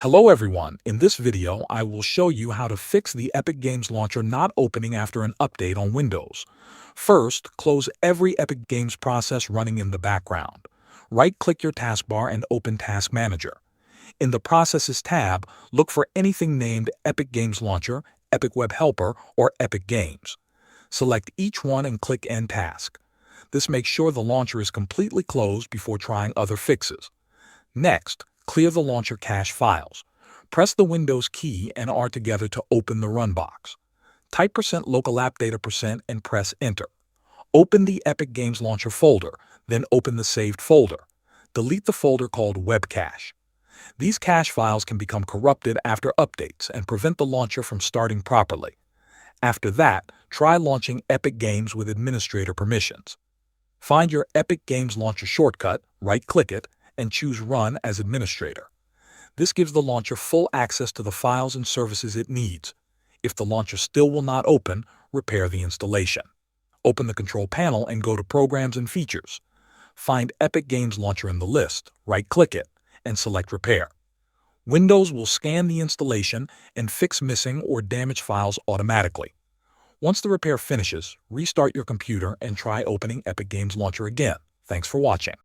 Hello everyone, in this video I will show you how to fix the Epic Games Launcher not opening after an update on Windows. First, close every Epic Games process running in the background. Right-click your taskbar and open Task Manager. In the Processes tab, look for anything named Epic Games Launcher, Epic Web Helper, or Epic Games. Select each one and click End Task. This makes sure the launcher is completely closed before trying other fixes. Next, clear the launcher cache files. Press the Windows key and R together to open the Run box. Type %local app data % and press Enter. Open the Epic Games Launcher folder, then open the saved folder. Delete the folder called Webcache. These cache files can become corrupted after updates and prevent the launcher from starting properly. After that, try launching Epic Games with administrator permissions. Find your Epic Games Launcher shortcut, right-click it, and choose Run as administrator. This gives the launcher full access to the files and services it needs. If the launcher still will not open, repair the installation. Open the control panel and go to Programs and Features. Find Epic Games Launcher in the list, right-click it, and select Repair. Windows will scan the installation and fix missing or damaged files automatically. Once the repair finishes, restart your computer and try opening Epic Games Launcher again. Thanks for watching.